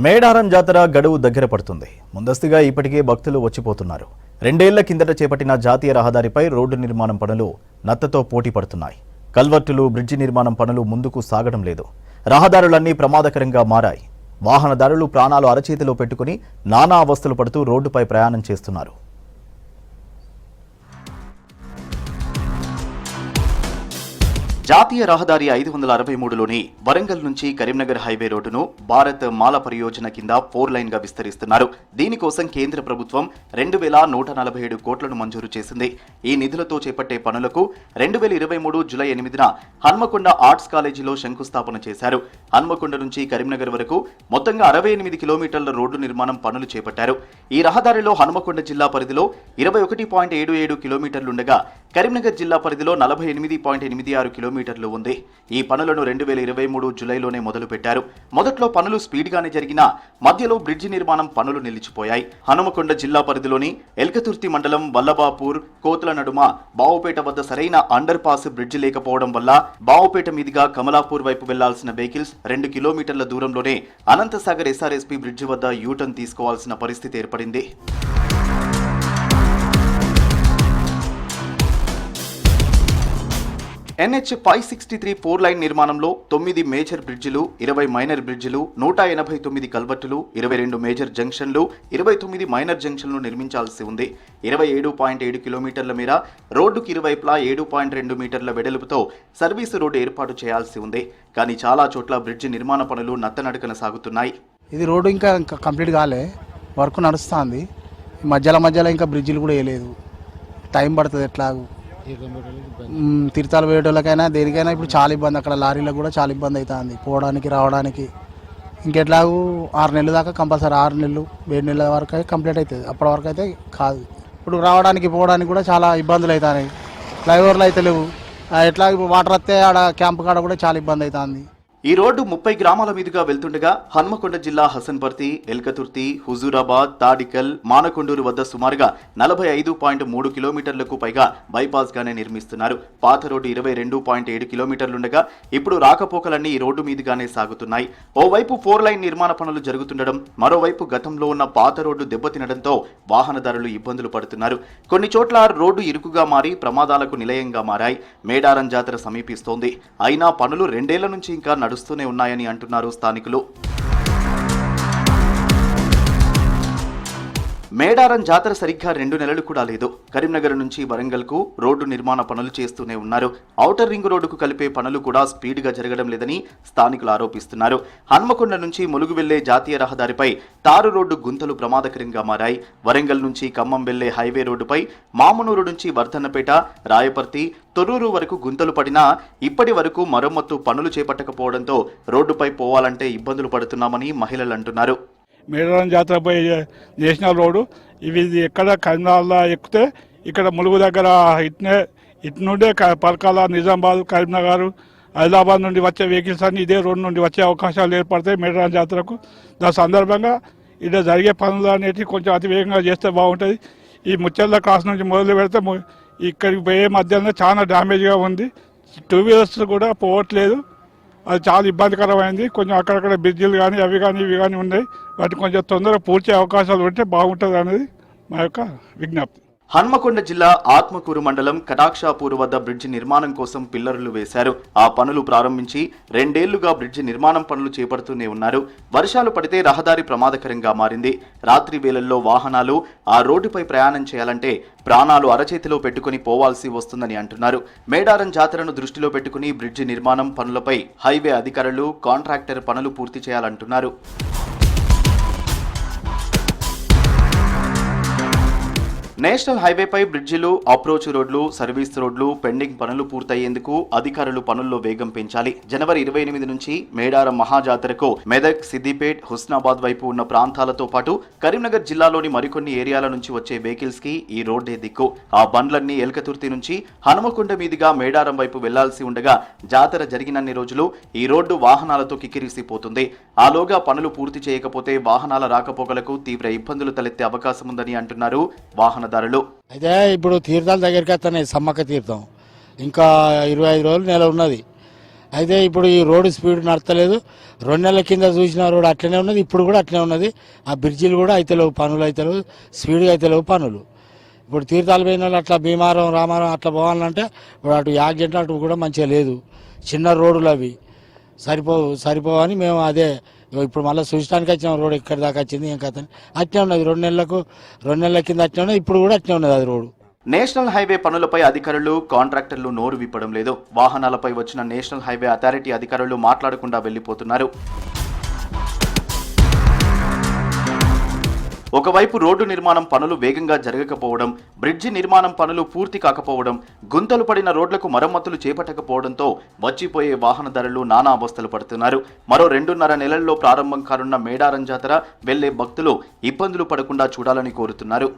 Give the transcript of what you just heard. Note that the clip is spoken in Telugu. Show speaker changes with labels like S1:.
S1: మేడారం జాతర గడువు దగ్గర పడుతుంది. ముందస్తుగా ఇప్పటికే భక్తులు వచ్చిపోతున్నారు. 2 ఏళ్ల కిందట చేపట్టిన జాతీయ రహదారిపై రోడ్డు నిర్మాణం పనులు నత్తతో పోటీ పడుతున్నాయి. కల్వర్టులు, బ్రిడ్జి నిర్మాణం పనులు ముందుకు సాగడం లేదు. రహదారులన్నీ ప్రమాదకరంగా మారాయి. వాహనదారులు ప్రాణాలు అరచేతిలో పెట్టుకుని నానా అవస్థలు పడుతూ రోడ్డుపై ప్రయాణం చేస్తున్నారు. జాతీయ రహదారి 563లోని వరంగల్ నుంచి కరీంనగర్ హైవే రోడ్డును భారత్ మాల పరియోజన కింద 4 లైన్ గా విస్తరిస్తున్నారు. దీనికోసం కేంద్ర ప్రభుత్వం 2147 కోట్లను మంజూరు చేసింది. ఈ నిధులతో చేపట్టే పనులకు 2023 జూలై 8న హన్మకొండ ఆర్ట్స్ కాలేజీలో శంకుస్థాపన చేశారు. హన్మకొండ నుంచి కరీంనగర్ వరకు మొత్తంగా 68 కిలోమీటర్ల రోడ్డు నిర్మాణం పనులు చేపట్టారు. ఈ రహదారిలో హన్మకొండ జిల్లా పరిధిలో 21.77 కిలోమీటర్లుండగా కరీంనగర్ జిల్లా పరిధిలో 48.86 కిలోమీటర్లు ఉంది. ఈ పనులను 2023 జూలైలోనే మొదలుపెట్టారు. మొదట్లో పనులు స్పీడ్ గానే జరిగినా మధ్యలో బ్రిడ్జి నిర్మాణం పనులు నిలిచిపోయాయి. హనుమకొండ జిల్లా పరిధిలోని ఎల్కతుర్తి మండలం వల్లభాపూర్ కోతుల నడుమ బావుపేట వద్ద సరైన అండర్ పాస్ బ్రిడ్జి లేకపోవడం వల్ల బావుపేట మీదుగా కమలాపూర్ వైపు వెళ్లాల్సిన వెహికల్స్ 2 కిలోమీటర్ల దూరంలోనే అనంతసాగర్ ఎస్ఆర్ఎస్పీ బ్రిడ్జి వద్ద యూటర్న్ తీసుకోవాల్సిన పరిస్థితి ఏర్పడింది. NH 563 4 లైన్ నిర్మాణంలో 9 మేజర్ బ్రిడ్జిలు, 20 మైనర్ బ్రిడ్జిలు, 189 కల్వర్టులు, 22 మేజర్ జంక్షన్లు, 29 మైనర్ జంక్షన్లు నిర్మించాల్సి ఉంది. 27.7 కిలోమీటర్ల మేర రోడ్డుకి ఇరువైపులా 7.2 మీటర్ల వెడల్పుతో సర్వీసు రోడ్డు ఏర్పాటు చేయాల్సి ఉంది. కానీ చాలా చోట్ల బ్రిడ్జి నిర్మాణ పనులు నత్తనడకన సాగుతున్నాయి.
S2: ఇది రోడ్డు ఇంకా కంప్లీట్ కాలే, వర్క్ నడుస్తుంది. మధ్యలో ఇంకా బ్రిడ్జిలు కూడా వేయలేదు. టైం పడుతుంది. ఎట్లాగూ తీర్థాలు వేయటోళ్ళకైనా దేనికైనా ఇప్పుడు చాలా ఇబ్బంది. అక్కడ లారీలకు కూడా చాలా ఇబ్బంది అవుతుంది పోవడానికి రావడానికి. ఇంకెట్లాగూ 6 నెలల దాకా కంపల్సరీ 6 నెలలు 7 నెలల వరకు అయితే కంప్లీట్ అవుతుంది. అప్పటి వరకు అయితే కాదు. ఇప్పుడు రావడానికి పోవడానికి కూడా చాలా ఇబ్బందులు అవుతాయి. ఫ్లైఓవర్లు అయితే లేవు. ఎట్లా ఇప్పుడు వాటర్ వస్తే ఆడ క్యాంపు కాడ కూడా చాలా ఇబ్బంది అవుతుంది.
S1: ఈ రోడ్డు 30 గ్రామాల మీదుగా వెళ్తుండగా హన్మకొండ జిల్లా హసన్పర్తి, ఎల్కతుర్తి, హుజూరాబాద్, తాడికల్, మానకొండూరు వద్ద సుమారుగా 45.3 కిలోమీటర్లకు పైగా బైపాస్ గానే నిర్మిస్తున్నారు. పాత రోడ్డు 22.7 కిలోమీటర్లుండగా ఇప్పుడు రాకపోకలన్నీ ఈ రోడ్డు మీదుగానే సాగుతున్నాయి. ఓవైపు 4 లైన్ నిర్మాణ పనులు జరుగుతుండడం, మరోవైపు గతంలో ఉన్న పాత రోడ్డు దెబ్బతినడంతో వాహనదారులు ఇబ్బందులు పడుతున్నారు. కొన్ని చోట్ల రోడ్డు ఇరుకుగా మారి ప్రమాదాలకు నిలయంగా మారాయి. మేడారం జాతర సమీపిస్తోంది. అయినా పనులు 2 ఏళ్ల నుంచి ఇంకా నడుస్తూనే ఉన్నాయని అంటున్నారు స్థానికులు. మేడారం జాతర సరిగ్గా 2 నెలలు కూడా లేదు. కరీంనగర్ నుంచి వరంగల్కు రోడ్డు నిర్మాణ పనులు చేస్తూనే ఉన్నారు. ఔటర్ రింగ్ రోడ్డుకు కలిపే పనులు కూడా స్పీడ్ గా జరగడం లేదని స్థానికులు ఆరోపిస్తున్నారు. హన్మకొండ నుంచి ములుగు వెళ్లే జాతీయ రహదారిపై తారు రోడ్డు గుంతలు ప్రమాదకరంగా మారాయి. వరంగల్ నుంచి ఖమ్మం వెళ్లే హైవే రోడ్డుపై మామునూరు నుంచి వర్ధన్నపేట, రాయపర్తి, తొర్రూరు వరకు గుంతలు పడినా ఇప్పటి వరకు మరమ్మత్తు పనులు చేపట్టకపోవడంతో రోడ్డుపై పోవాలంటే ఇబ్బందులు పడుతున్నామని మహిళలు అంటున్నారు.
S3: మేడారం జాతరపై నేషనల్ రోడ్డు ఇవి ఎక్కడ కరీంనగర్లో ఎక్కితే ఇక్కడ ములుగు దగ్గర ఇటు నుండే పరకాల, నిజామాబాద్, కరీంనగర్, హైదరాబాద్ నుండి వచ్చే వెహికల్స్ అన్ని ఇదే రోడ్డు నుండి వచ్చే అవకాశాలు ఏర్పడతాయి మేడారం జాతరకు. దాని సందర్భంగా ఇక్కడ జరిగే పనులు అనేవి కొంచెం అతివేగంగా చేస్తే బాగుంటుంది. ఈ ముచ్చర్ల క్రాస్ నుంచి మొదలు పెడితే ఇక్కడికి పోయే మధ్యలో చాలా డ్యామేజ్గా ఉంది. 2 వీలర్స్ కూడా పోవట్లేదు. అది చాలా ఇబ్బందికరమైంది. కొంచెం అక్కడక్కడ బ్రిడ్జిలు కానీ అవి కానీ ఇవి కానీ ఉన్నాయి. వాటిని కొంచెం తొందరగా పూర్తి అవకాశాలు ఉంటే బాగుంటుంది అనేది మా యొక్క విజ్ఞప్తి.
S1: హన్మకొండ జిల్లా ఆత్మకూరు మండలం కటాక్షాపూర్ వద్ద బ్రిడ్జి నిర్మాణం కోసం పిల్లర్లు వేశారు. ఆ పనులు ప్రారంభించి 2 ఏళ్లుగా బ్రిడ్జి నిర్మాణం పనులు చేపడుతూనే ఉన్నారు. వర్షాలు పడితే రహదారి ప్రమాదకరంగా మారింది. రాత్రి వేళల్లో వాహనాలు ఆ రోడ్డుపై ప్రయాణం చేయాలంటే ప్రాణాలు అరచేతిలో పెట్టుకుని పోవాల్సి వస్తుందని అంటున్నారు. మేడారం జాతరను దృష్టిలో పెట్టుకుని బ్రిడ్జి నిర్మాణం పనులపై హైవే అధికారులు, కాంట్రాక్టర్ పనులు పూర్తి చేయాలంటున్నారు. నేషనల్ హైవేపై బ్రిడ్జిలు, అప్రోచ్ రోడ్లు, సర్వీస్ రోడ్లు పెండింగ్ పనులు పూర్తయ్యేందుకు అధికారులు పనుల్లో వేగం పెంచాలి. జనవరి 28 నుంచి మేడారం మహాజాతరకు మెదక్, సిద్దిపేట్, హుస్నాబాద్ వైపు ఉన్న ప్రాంతాలతో పాటు కరీంనగర్ జిల్లాలోని మరికొన్ని ఏరియాల నుంచి వచ్చే వెహికల్స్ కి ఈ రోడ్డే దిక్కు. ఆ బండ్లన్నీ ఎల్కతుర్తి నుంచి హనుమకొండ మీదుగా మేడారం వైపు వెళ్లాల్సి ఉండగా జాతర జరిగినన్ని రోజులు ఈ రోడ్డు వాహనాలతో కిక్కిరిసిపోతుంది. ఆలోగా పనులు పూర్తి చేయకపోతే వాహనాల రాకపోకలకు తీవ్ర ఇబ్బందులు తలెత్తే అవకాశం ఉందని అంటున్నారు వాహన.
S2: అయితే ఇప్పుడు తీర్థాల దగ్గరికి వస్తున్నాయి. సమ్మక్క తీర్థం ఇంకా 25 రోజులు నెల ఉన్నది.
S4: అయితే ఇప్పుడు ఈ రోడ్డు స్పీడ్ నడతలేదు. 2 నెలల కింద చూసిన రోడ్డు అట్లనే ఉన్నది, ఇప్పుడు కూడా అట్లనే ఉన్నది. ఆ బ్రిడ్జిలు కూడా అయితే లేవు, పనులు అయితే లేవు, స్పీడ్గా అయితే లేవు పనులు. ఇప్పుడు తీర్థాలు పోయిన వాళ్ళు అట్లా భీమారం రామారం అట్లా పోవాలంటే ఇప్పుడు అటు యాక్సిడెంట్ అటు కూడా మంచిగా లేదు. చిన్న రోడ్డులు అవి సరిపోవని మేము అదే ఇప్పుడు మళ్ళీ చూడటానికి వచ్చిన రోడ్డు ఎక్కడి దాకా వచ్చింది ఏం కథ అట్నే ఉన్నది. 2 నెలల కింద అట్నే ఉన్నది, ఇప్పుడు కూడా అట్నే ఉన్నది అది రోడ్డు.
S1: నేషనల్ హైవే పనులపై అధికారులు కాంట్రాక్టర్లు నోరు విప్పడం లేదు. వాహనాలపై వచ్చిన నేషనల్ హైవే అథారిటీ అధికారులు మాట్లాడకుండా వెళ్లిపోతున్నారు. ఒకవైపు రోడ్డు నిర్మాణం పనులు వేగంగా జరగకపోవడం, బ్రిడ్జి నిర్మాణం పనులు పూర్తి కాకపోవడం, గుంతలు పడిన రోడ్లకు మరమ్మతులు చేపట్టకపోవడంతో వచ్చిపోయే వాహనదారులు నానా అవస్థలు పడుతున్నారు. మరో 2.5 నెలల్లో ప్రారంభం కానున్న మేడారం జాతర వెళ్లే భక్తులు ఇబ్బందులు పడకుండా చూడాలని కోరుతున్నారు.